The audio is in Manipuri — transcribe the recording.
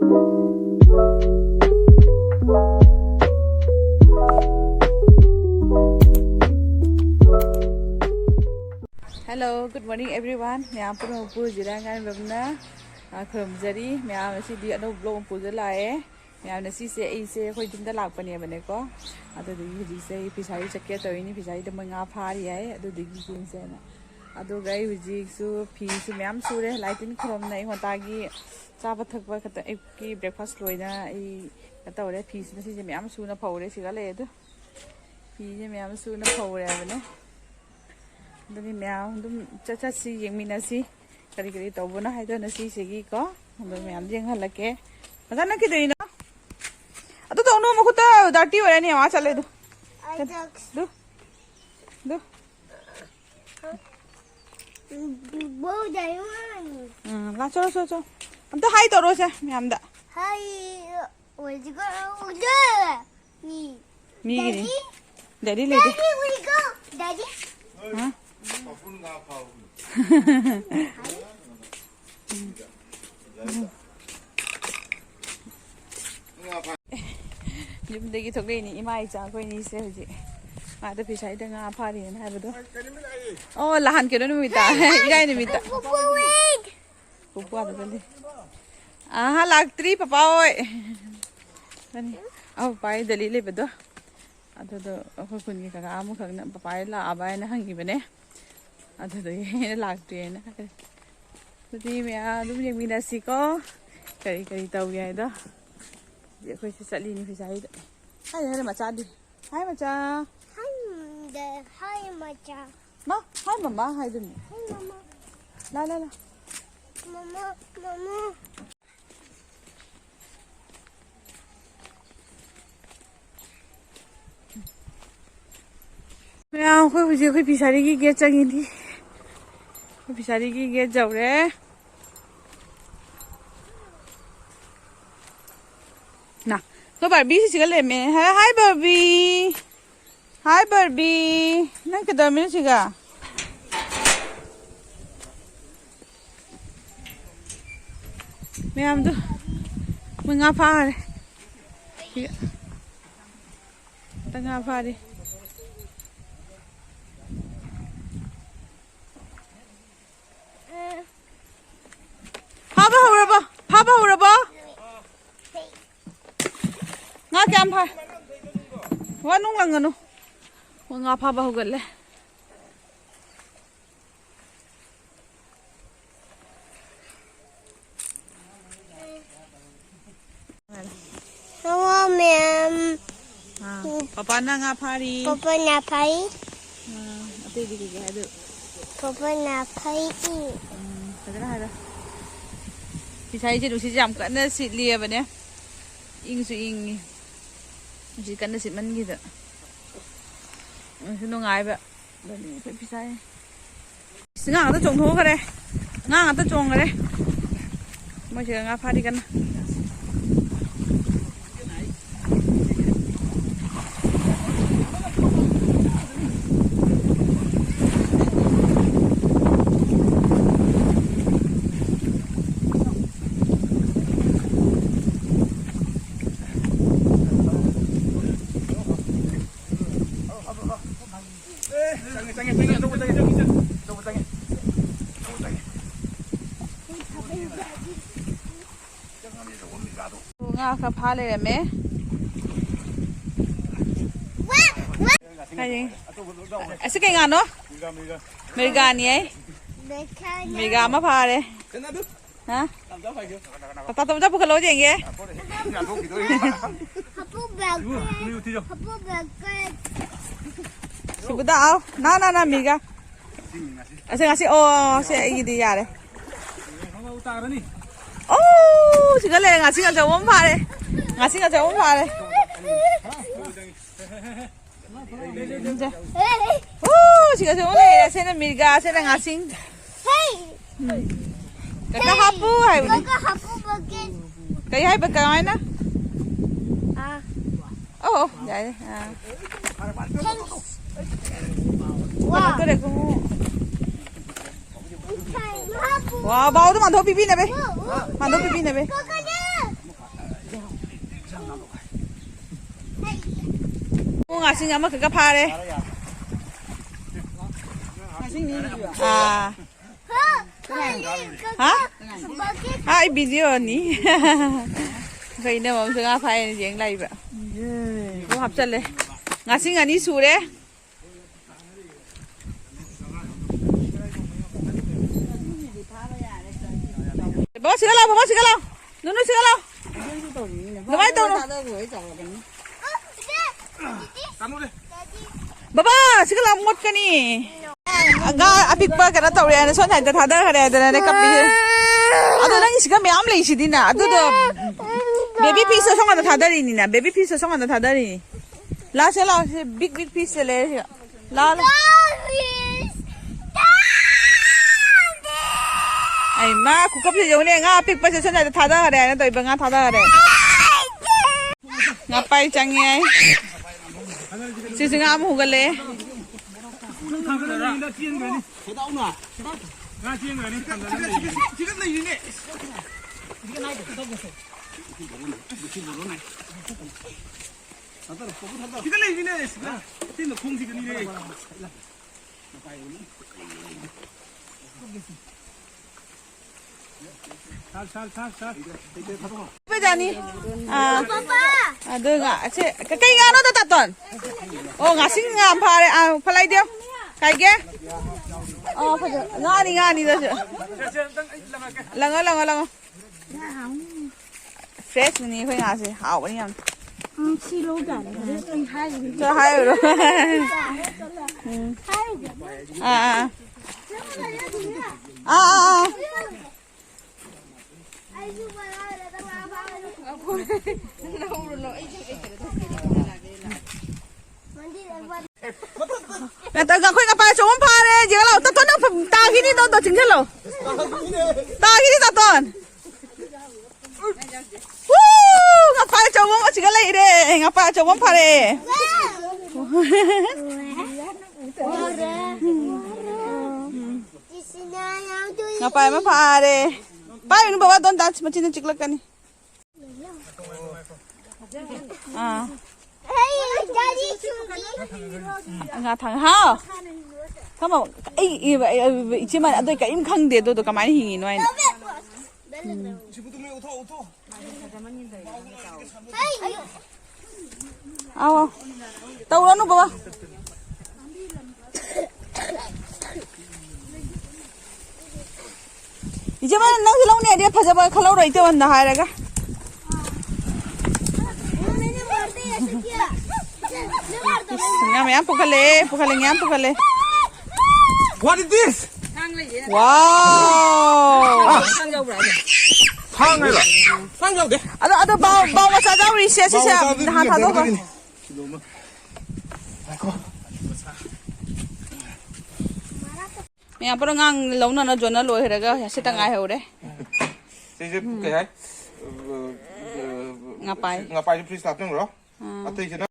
Hello, good morning everyone. Mayam puno pu jirangan babna khum jari mayam nasidi anu blog pu jalae mayam nasi se ei se khoi dimda lakpane bane ko adu digi huji se fishery chakke toini fishery da manga phari ai adu digi kin se na adu gai huji su phi su mayam sure lightin khrom na ei dagi chaba thakba kata ki breakfast loina ei kata ore phi su nasi je mayam su na phawre siga le adu phi je mayam su na phawre bane Dani mayam dum chacha si yengminasi kari kari tawbona haida nasi segi ko dum mayam jeng halake madana ki doina adu to no mukuta dati ore ni ma chale du du bo dai la cho amta hai to ro se mayam da hai we go ude mi mi daddy le de we go daddy ha Yumdagi thogay ni imai cha koi ni se hoji ma da fishery da nga phari na haibado oh lahan ke no numita igai numita pupu da le aha lagtri papa oi bani au pai dali le bedo ado do ko kun ni ka amu khagna papa la abai na hangi bane ado do ye lagtri na Jadi mea dum yengminasi ko kari kari tau ya da ye khoi se sali ni fishery da hai macha di hai macha hai macha ma hai mama hai dum hai mama la mama mea khoi fishery ki ge changi di fishery ki ge jau re na ko Barbie si sigale me hi Barbie nang ke dami siga me am do mga phare tanga phare Papa uraba nga kyam pha wa nung lang ano nga papa hugalle Hello ma'am papa na nga phari papa na pai ate di ki hadu papa na pai kadra hada fishery je du si jam kan na sit lia ba ne ing su ing si kan na sit man gi da su no ngai ba ba ni fishery singa ta chong tho ka re nga ta chong ka re mo che nga pha di kan nga ka pha le me hai ase ke nga no mega ni ai mega ma pha le ha ta ta ta pukalo jenge hapu bag subuda au na mega ase ngasi oh se ai di ya le oh sigale ngasi nga jawon pha le ngasi nga jawon pha le oh sigale ole se na mega se na ngasi hey ka hapu hai ka hapu bucket cái hai bậc cái na oh vậy wow cái này cũng wow bao đó màn thô pipi này bé màn thô pipi này bé ngasin ama kagka pare. Ah. Ha? Ai video ni. Kai na mong nga phai jeng lai ba. Ko hap chal le. Ngasin ani sure. Baba sigalaw, baba sigalaw. Nuno sigalaw. Gamay to no. Baba sigalaw mot ka ni. Aga apik pa kana tawre ana son haida thada khare adana ne kapi. Ado nang isiga myam lei sidina. Ado do baby piece songa thadari ni na. Baby piece songa thadari. La se big piece le. La. Ay ma kukap sa yun nga apik pa sa son haida thada khare ana to ibanga thada khare. Ngapai changi. Sisinga am hugale. Apa jani? Ada nggak? Kayak nggak ada taton? Oh ngasih nggak pare? Palai dia? Kayak ge? Oh nggak ni dah. Langa. Fresh ni kau ngasih, hau ni am. Kilo kan? Hai bro. Nãy giờ khơi ngapai chồng pha đấy, giờ là tao nó ta cái đi đâu chính chứ lo, ta cái đi tao toàn, ngapai chồng mà chỉ cái này đấy, ngapai chồng pha đấy, ngapai mà pha đấy, pai nó bawa don dance macam ni ciklat kan ni, nga thằng hao, không mà chỉ mà tôi cái im khăng để tôi cầm máy hình nói. Ao, tao nó baba. Chỉ mà nó thì lâu nè dia phải giờ kalau rồi tiêu anh đã hai rồi cả. Ngam pukale ngam pukale. What is this? Wow. Thang này là thang đâu đấy? Ada bao mà sao đâu đi xe hạt thảo đâu rồi. Mẹ bữa ngang lâu nó cho nó lôi rồi cái sẽ tăng ai hiểu đấy. Cái này? Ngapai. Ngapai itu please datang loh. Atau